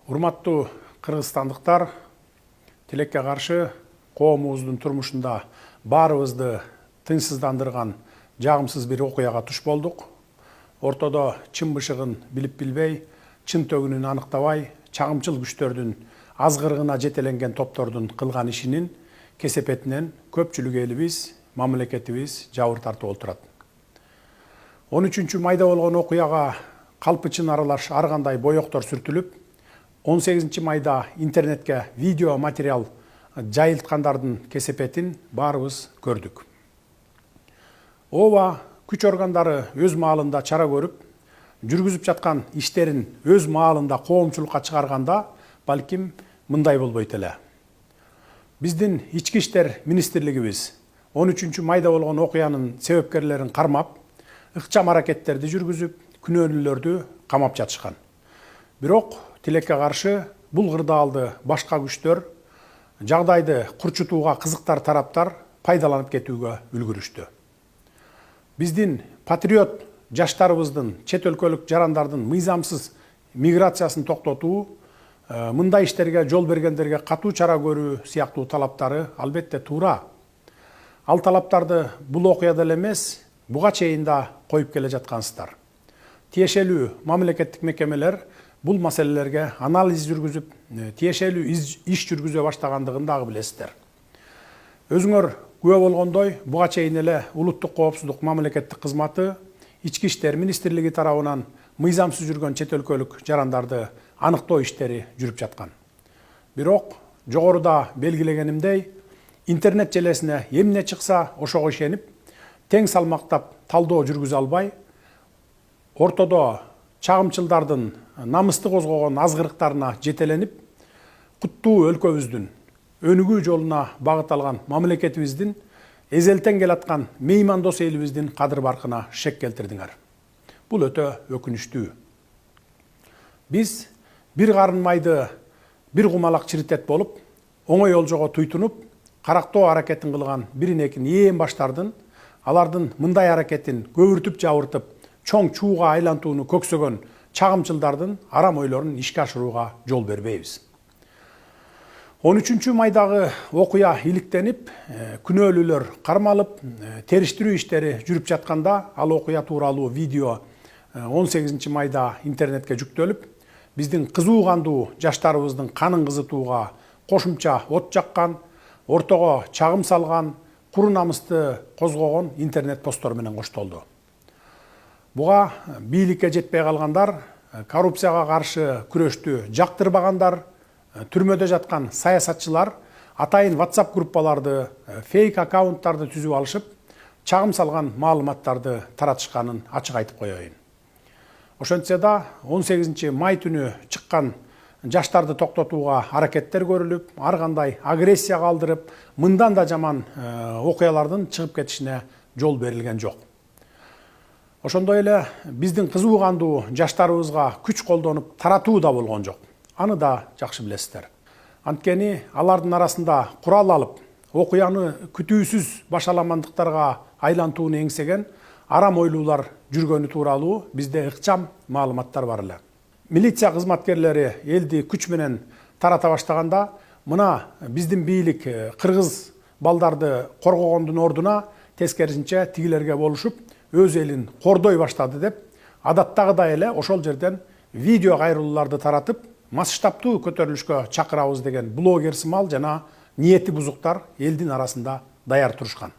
Урматтуу кыргызстандыктар, тилекке каршы коомубуздун турмушунда баарыбызды тынчсыздандырган жагымсыз бир окуяга туш болдук. Ортодо чын бышыгын билип билбей, чын төгүнүн аныктабай, чагымчыл күчтөрдүн азгырыгына жетеленген топтордун кылган ишинин кесепетинен көпчүлүк элибиз, мамлекетибиз жабыр тартып отурат. 13 майда болгон окуяга калпычын аралаш ар кандай боектор сүртүлүп, 18 майда интернетке видео материал жайылткандардын кесепетин баарыбыз көрдүк. Ооба күч органдары өз маалында чара көрүп, жүргүзүп жаткан иштерин өз маалында коомчулукка чыгарганда, балким мындай болбойт эле. Биздин ички иштер министрлигибиз 13 майда болгон окуянын себепкерлерин кармап, ыкчам аракеттерди жүргүзүп, күнөөлүүлөрдү камап жатышкан. Бирок тилекке каршы бул кырдаалды башка күчтөр жагдайды курчутууга кызыктар тараптар пайдаланып кетүүгө үлгүрүштү. Биздин патриот жаштарыбыздын чет өлкөлүк жарандардын мыйзамсыз миграциясын токтотуу, мындай иштерге жол бергендерге катуу чара көрүү сыяктуу талаптары албетте туура. Ал талаптарды бул окуяда эле эмес, буга чейин да коюп келе жаткансыздар. Тиешелүү мамлекеттик мекемелер бул маселелерге анализ жүргүзүп, тиешелүү иш жүргүзө баштагандыгын дагы билесиздер. Өзүңөр күбө болгондой, буга чейин эле улуттук коопсуздук мамлекеттик кызматы ички иштер министрлиги тарабынан мыйзамсыз жүргөн чет өлкөлүк жарандарды аныктоо иштери жүрүп жаткан. Бирок жогоруда белгилегенимдей, интернет желесине эмне чыкса ошого ишенип, тең салмактап талдоо жүргүзө албай, ортодо чагымчылдардын намысты козгогон азгырыктарына жетеленип, куттуу өлкөбүздүн өнүгүү жолуна багыт алган мамлекетибиздин эзелтен келаткан меймандос элибиздин кадыр баркына шек келтирдиңер. Бул өтө өкүнүчтүү. Биз бир карын майды бир кумалак чиритет болуп, оңой олжого туйтунуп, карактоо аракетин кылган бирин экин ээн баштардын, алардын мындай аракетин көбүртүп жабыртып, чоң чууга айлантууну көксөгөн чагымчылдардын арам ойлорун ишке ашырууга жол бербейбиз. 13 майдагы окуя иликтенип, күнөөлүүлөр кармалып, териштирүү иштери жүрүп жатканда, ал окуя тууралуу видео 18 майда интернетке жүктөлүп, биздин кызуу кандуу жаштарыбыздын канын кызытууга кошумча от жаккан, ортого чагым салган, куру намысты козгогон интернет посттор менен коштолду. Буга бийликке жетпей калгандар, коррупцияга каршы күрөштү жактырбагандар, түрмөдө жаткан саясатчылар атайын WhatsApp группаларды, фейк аккаунттарды түзүп алышып, чагым салган маалыматтарды таратышканын ачык айтып коеюн. Ошентсе да 18 май түнү чыккан жаштарды токтотууга аракеттер көрүлүп, ар кандай агрессия калтырып, мындан да жаман окуялардын чыгып кетишине жол берилген жок. Ошондой эле биздин кызуу кандуу жаштарыбызга күч колдонуп таратуу да болгон жок. Аны да жакшы билесиздер. Анткени алардын арасында курал алып, окуяны күтүүсүз башаламандыктарга айлантууну эңсеген арам ойлуулар жүргөнү тууралуу бизде ыкчам маалыматтар бар эле. Милиция кызматкерлери элди күч менен тарата баштаганда, мына биздин бийлик кыргыз балдарды коргогондун ордуна тескерисинче тигилерге болушуп, өз элин кордой баштады деп, адаттагыдай эле ошол жерден видео кайрылууларды таратып, масштабтуу көтөрүлүшкө чакырабыз деген блогер сымал жана ниети бузуктар элдин арасында даяр турушкан.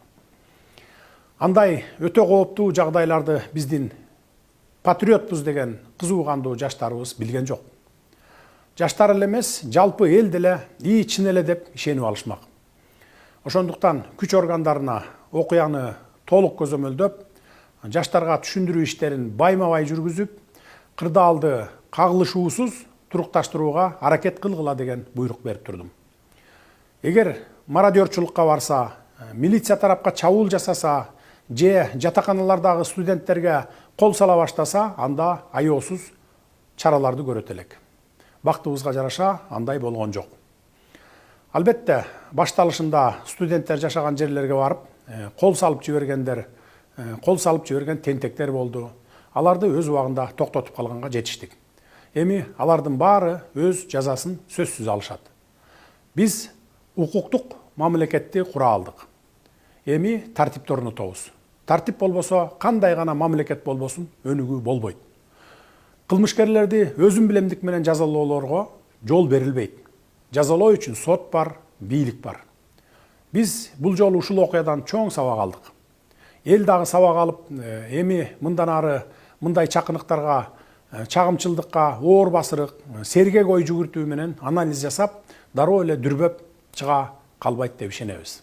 Андай өтө кооптуу жагдайларды биздин патриотпуз деген кызуу кандуу жаштарыбыз билген жок. Жаштар эле эмес, жалпы эл деле чын эле деп ишенип алышмак. Ошондуктан күч органдарына окуяны толук көзөмөлдөп, жаштарга түшүндүрүү иштерин байма-бай жүргүзүп, кырдаалды кагылышуусуз турукташтырууга аракет кылгыла деген буйрук берип турдум. Эгер мародерчулукка барса, милиция тарапка чабуул жасаса, же жатаканалардагы студенттерге кол сала баштаса, анда аеосуз чараларды көрөт элек. Бактыбызга жараша андай болгон жок. Албетте, башталышында студенттер жашаган жерлерге барып, кол салып жиберген тентектер болду. Аларды өз убагында токтотуп калганга жетиштик. Эми алардын баары өз жазасын сөзсүз алышат. Биз укуктук мамлекетти кура алдык. Эми тартипти орнотобуз. Тартип болбосо кандай гана мамлекет болбосун өнүгүү болбойт. Кылмышкерлерди өзүн билемдик менен жазалоолорго жол берилбейт. Жазалоо үчүн сот бар, бийлик бар. Биз бул жолу ушул окуядан чоң сабак алдык. Эл дагы сабак алып, эми мындан ары мындай чакыныктарга, чагымчылдыкка, оор басырык, сергек ой жүгүртүү менен анализ жасап, дароо эле дүрбөп чыга калбайт деп ишенебиз.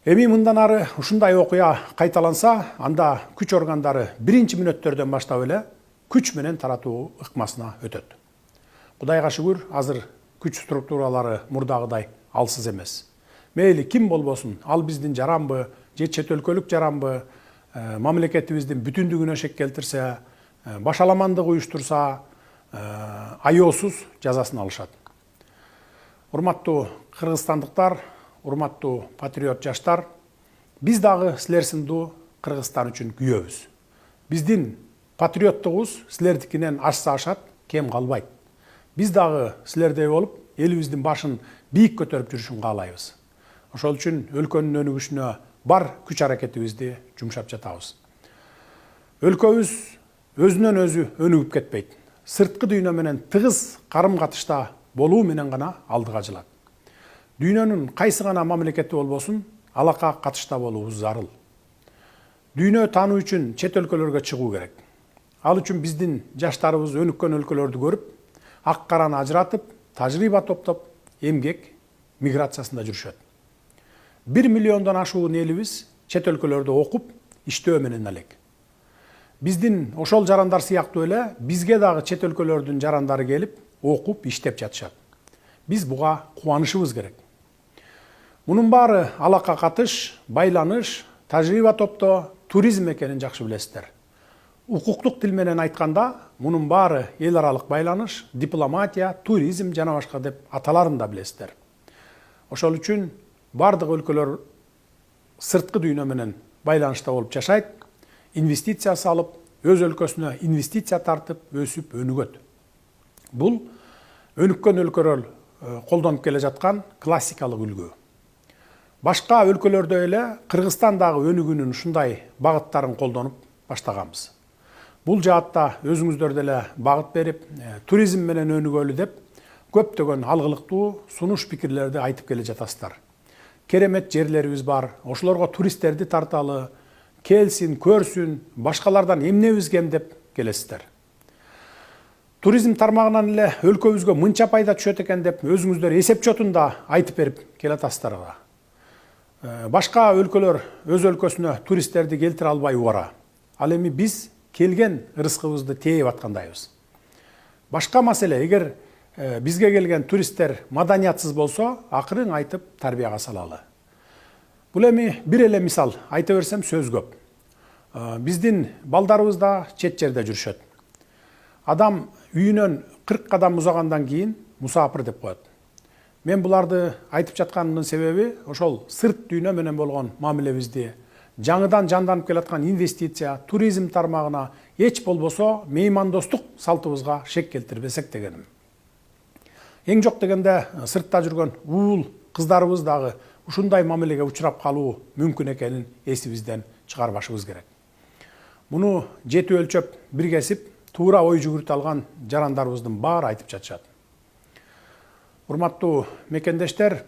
Эми мындан ары ушундай окуя кайталанса, анда күч органдары биринчи мүнөттөрдөн баштап эле күч менен таратуу ыкмасына өтөт. Кудайга шүгүр, азыр күч структуралары мурдагыдай алсыз эмес. Мейли ким болбосун, ал биздин жаранбы, же чет өлкөлүк жаранбы, мамлекетибиздин бүтүндүгүнө шек келтирсе, башаламандык уюштурса, аяосуз жазасын алышат. Урматтуу кыргызстандыктар, урматтуу патриот жаштар, биз дагы силер сындуу Кыргызстан үчүн күйөбүз. Биздин патриоттугубуз силердикинен ашса ашат, кем калбайт. Биз дагы силердей болуп, элибиздин башын бийик көтөрүп жүрүшүн каалайбыз. Ошол үчүн өлкөнүн өнүгүшүнө бар күч аракетибизди жумшап жатабыз. Өлкөбүз өзүнөн өзү өнүгүп кетпейт. Сырткы дүйнө менен тыгыз карым-катышта болуу менен гана алдыга жылат. Дүйнөнүн кайсы гана мамлекети болбосун, алака катышта болуубуз зарыл. Дүйнө таануу үчүн чет өлкөлөргө чыгуу керек. Ал үчүн биздин жаштарыбыз өнүккөн өлкөлөрдү көрүп, ак караны ажыратып, тажрыйба топтоп, эмгек миграциясында жүрүшөт. 1 миллиондон ашуун элибиз чет өлкөлөрдө окуп, иштөө менен элек. Биздин ошол жарандар сыяктуу эле бизге дагы чет өлкөлөрдүн жарандары келип, окуп, иштеп жатышат. Биз буга кубанышыбыз керек. Мунун баары алака катыш, байланыш, тажрыйба топтоо, туризм экенин жакшы билесиздер. Укуктук тил менен айтканда, мунун баары эл аралык байланыш, дипломатия, туризм жана башка деп аталарын да билесиздер. Ошол үчүн бардык өлкөлөр сырткы дүйнө менен байланышта болуп жашайт, инвестиция салып, өз өлкөсүнө инвестиция тартып, өсүп, өнүгөт. Бул өнүккөн өлкөлөр колдонуп келе жаткан классикалык үлгү. Башка өлкөлөрдө эле Кыргызстан дагы өнүгүүнүн ушундай багыттарын колдонуп баштаганбыз. Бул жаатта өзүңүздөр деле багыт берип, туризм менен өнүгөлү деп көптөгөн алгылыктуу сунуш пикирлерди айтып келе жатасыздар. Керемет жерлерибиз бар, ошолорго туристтерди тарталы, келсин, көрсүн, башкалардан эмнебиз кем деп келесиздер. Туризм тармагынан эле өлкөбүзгө мынча пайда түшөт экен деп өзүңүздөр эсеп чотунда айтып берип келатасыздар. Башка өлкөлөр өз өлкөсүнө туристтерди келтире албай убара. Ал эми биз келген ырыскыбызды тээп аткандайбыз. Башка маселе, эгер бизге келген туристтер маданиятсыз болсо, акырын айтып тарбияга салалы. Бул эми бир эле мисал айта берсем сөз көп. Биздин балдарыбыз да чет жерде жүрүшөт. Адам үйүнөн 40 кадам узагандан кийин мусапыр деп коет. Мен буларды айтып жатканымдын себеби ошол сырт дүйнө менен болгон мамилебизди, жаңыдан жанданып келаткан инвестиция, туризм тармагына эч болбосо меймандостук салтыбызга шек келтирбесек дегеним. Эң жок дегенде сыртта жүргөн уул кыздарыбыз дагы ушундай мамилеге учурап калуу мүмкүн экенин эсибизден чыгарбашыбыз керек. Муну жети өлчөп, бир кесип, туура ой жүгүртө алган жарандарыбыздын баары айтып жатышат. Урматтуу мекендештер,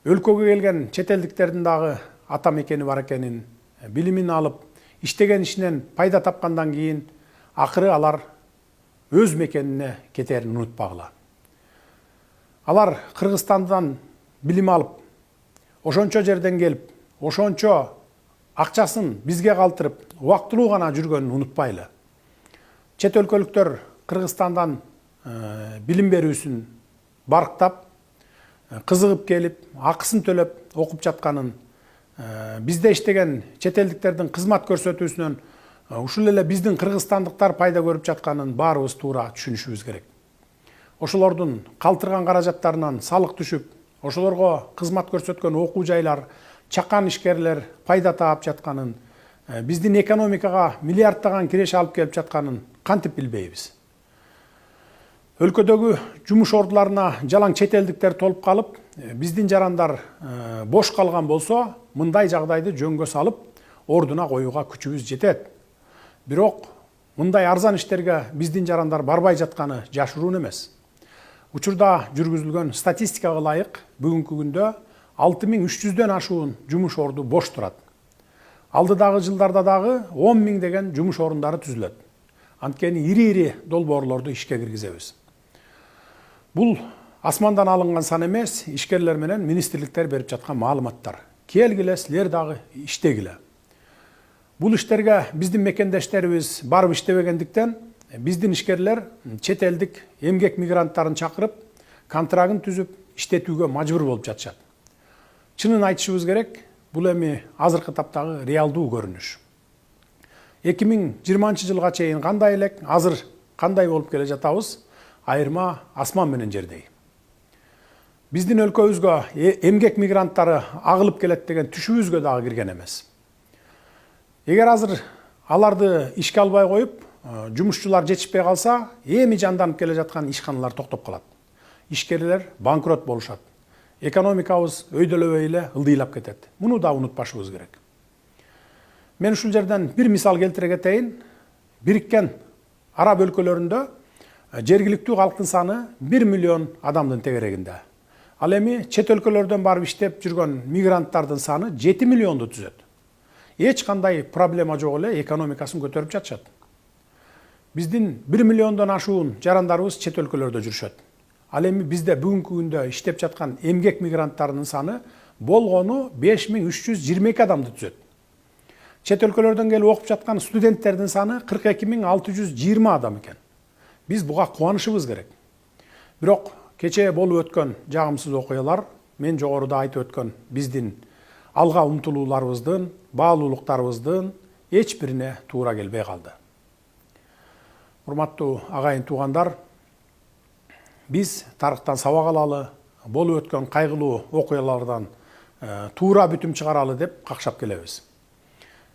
өлкөгө келген чет элдиктердин дагы ата мекени бар экенин, билимин алып, иштеген ишинен пайда тапкандан кийин акыры алар өз мекенине кетерин унутпагыла. Алар Кыргызстандан билим алып, ошончо жерден келип, ошончо акчасын бизге калтырып, убактылуу гана жүргөнүн унутпайлы. Чет өлкөлүктөр Кыргызстандан билим берүүсүн барктап, кызыгып келип, акысын төлөп окуп жатканын, бизде иштеген чет элдиктердин кызмат көрсөтүүсүнөн ушул эле биздин кыргызстандыктар пайда көрүп жатканын баарыбыз туура түшүнүшүбүз керек. Ошолордун калтырган каражаттарынан салык түшүп, ошолорго кызмат көрсөткөн окуу жайлар, чакан ишкерлер пайда таап жатканын, биздин экономикага миллиарддаган киреше алып келип жатканын кантип билбейбиз? Өлкөдөгү жумуш ордуларына жалаң чет элдиктер толуп калып, биздин жарандар бош калган болсо, мындай жагдайды жөнгө салып, ордуна коюуга күчүбүз жетет. Бирок мындай арзан иштерге биздин жарандар барбай жатканы жашыруун эмес. Учурда жүргүзүлгөн статистикага ылайык бүгүнкү күндө 6300дөн ашуун жумуш орду бош турат. Алдыдагы жылдарда дагы 10 000 деген жумуш орундары түзүлөт. Анткени ири-ири долбоорлорду ишке киргизебиз. Бул асмандан алынган сан эмес, ишкерлер менен министрликтер берип жаткан маалыматтар. Келгиле, силер дагы иштегиле. Бул иштерге биздин мекендештерибиз барып иштебегендиктен, биздин ишкерлер чет элдик эмгек мигранттарын чакырып, контрагын түзүп, иштетүүгө мажбур болуп жатышат. Чынын айтышыбыз керек, бул эми азыркы таптагы реалдуу көрүнүш. 2020 жылга чейин кандай элек, азыр кандай болуп келе жатабыз, айырма асман менен жердей. Биздин өлкөбүзгө эмгек мигранттары агылып келет деген түшүбүзгө дагы кирген эмес. Эгер азыр аларды ишке албай коюп, жумушчулар жетишпей калса, эми жанданып келе жаткан ишканалар токтоп калат. Ишкерлер банкрот болушат. Экономикабыз өйдөлөбөй эле ылдыйлап кетет. Муну да унутпашыбыз керек. Мен ушул жерден бир мисал келтире кетейин. Бириккен Араб өлкөлөрүндө жергиликтүү калктын саны 1 миллион адамдын тегерегинде. Ал эми чет өлкөлөрдөн барып иштеп жүргөн мигранттардын саны 7 миллионду түзөт. Эч кандай проблема жок эле экономикасын көтөрүп жатышат. Биздин 1 миллиондон ашуун жарандарыбыз чет өлкөлөрдө жүрүшөт. Ал эми бизде бүгүнкү күндө иштеп жаткан эмгек мигранттарынын саны болгону 5322 адамды түзөт. Чет өлкөлөрдөн келип окуп жаткан студенттердин саны 42620 адам экен. Биз буга кубанышыбыз керек. Бирок кечээ болуп өткөн жагымсыз окуялар, мен жогоруда айтып өткөн биздин алга умтулууларыбыздын, баалуулуктарыбыздын эч бирине туура келбей калды. Урматтуу агайын туугандар, биз тарыхтан сабак алалы, болуп өткөн кайгылуу окуялардан туура бүтүм чыгаралы деп какшап келебиз.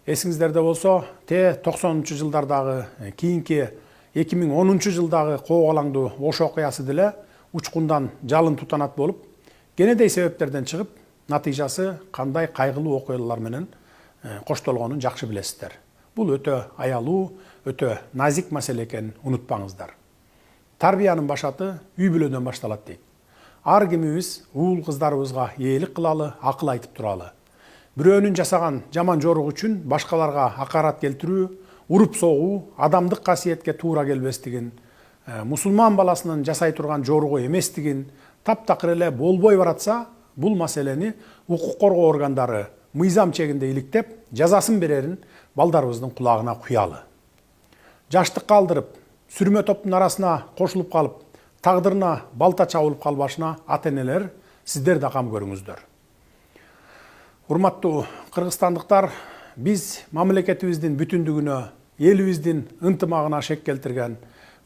Эсиңиздерде болсо, 90-жылдардагы, кийинки 2010 жылдагы коогалаңдуу Ош окуясы деле учкундан жалын тутанат болуп, кенедей себептерден чыгып, натыйжасы кандай кайгылуу окуялар менен коштолгонун жакшы билесиздер. Бул өтө аялуу, өтө назик маселе экенин унутпаңыздар. Тарбиянын башаты үй бүлөдөн башталат дейт. Ар кимибиз уул кыздарыбызга ээлик кылалы, акыл айтып туралы. Бирөөнүн жасаган жаман жорук үчүн башкаларга акарат келтирүү, уруп согуу адамдык касиетке туура келбестигин, мусулман баласынын жасай турган жоругу эместигин таптакыр эле болбой баратса, бул маселени укук коргоо органдары мыйзам чегинде иликтеп, жазасын берерин балдарыбыздын кулагына куялы. Жаштыкка алдырып, сүрмө топтун арасына кошулуп калып, тагдырына балта чабылып калбашына ата-энелер сиздер да кам көрүңүздөр. Урматтуу кыргызстандыктар, биз мамлекетибиздин бүтүндүгүнө, элибиздин ынтымагына шек келтирген,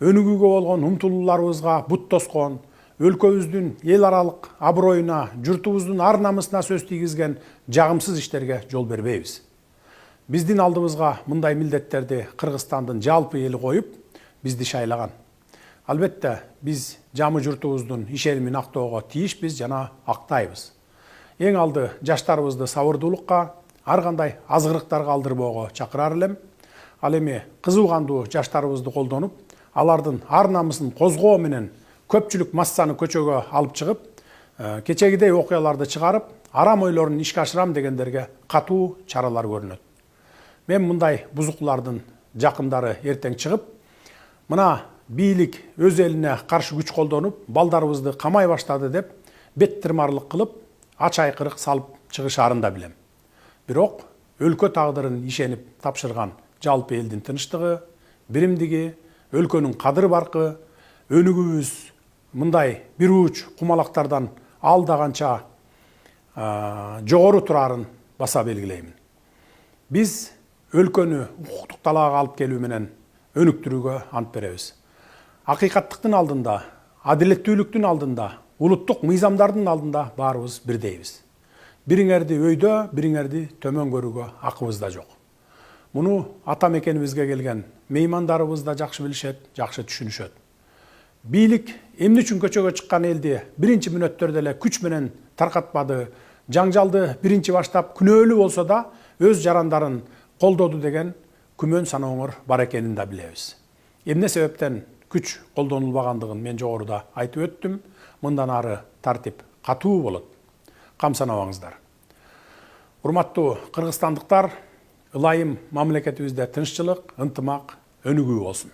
өнүгүүгө болгон умтулууларыбызга бут тоскон, өлкөбүздүн эл аралык аброюна, журтубуздун ар намысына сөз тийгизген жагымсыз иштерге жол бербейбиз. Биздин алдыбызга мындай милдеттерди Кыргызстандын жалпы эли коюп, бизди шайлаган. Албетте, биз жамы журтубуздун ишенимин актоого тийишпиз жана актайбыз. Эң алды жаштарыбызды сабырдуулукка, ар кандай азгырыктарга алдырбоого чакырар элем. Ал эми кызуу кандуу жаштарыбызды колдонуп, алардын ар намысын козгоо менен көпчүлүк массаны көчөгө алып чыгып, кечегидей окуяларды чыгарып, арам ойлорун ишке ашырам дегендерге катуу чаралар көрүнөт. Мен мындай бузуклардын жакындары эртең чыгып, мына бийлик өз элине каршы күч колдонуп, балдарыбызды камай баштады деп, бет тырмарлык кылып, ач айкырык салып чыгышарын да билем. Бирок өлкө тагдырын ишенип тапшырган жалпы элдин тынчтыгы, биримдиги, өлкөнүн кадыр баркы, өнүгүүбүз мындай бир уч кумалактардан алда канча жогору турарын баса белгилеймин. Биз өлкөнү укуктук талаага алып келүү менен өнүктүрүүгө ант беребиз. Акыйкаттыктын алдында, адилеттүүлүктүн алдында, улуттук мыйзамдардын алдында баарыбыз бирдейбиз. Бириңерди өйдө, бириңерди төмөн көрүүгө акыбыз да жок. Муну ата мекенибизге келген меймандарыбыз да жакшы билишет, жакшы түшүнүшөт. бийлик эмне үчүн көчөгө чыккан элди биринчи мүнөттөрдө эле күч менен таркатпады, жаңжалды биринчи баштап күнөөлүү болсо да өз жарандарын колдоду деген күмөн санооңор бар экенин да билебиз. Эмне себептен күч колдонулбагандыгын мен жогоруда айтып өттүм. Мындан ары тартип катуу болот. Кам санабаңыздар. Урматтуу кыргызстандыктар, ылайым мамлекетибизде тынччылык, ынтымак өнүгүү болсун.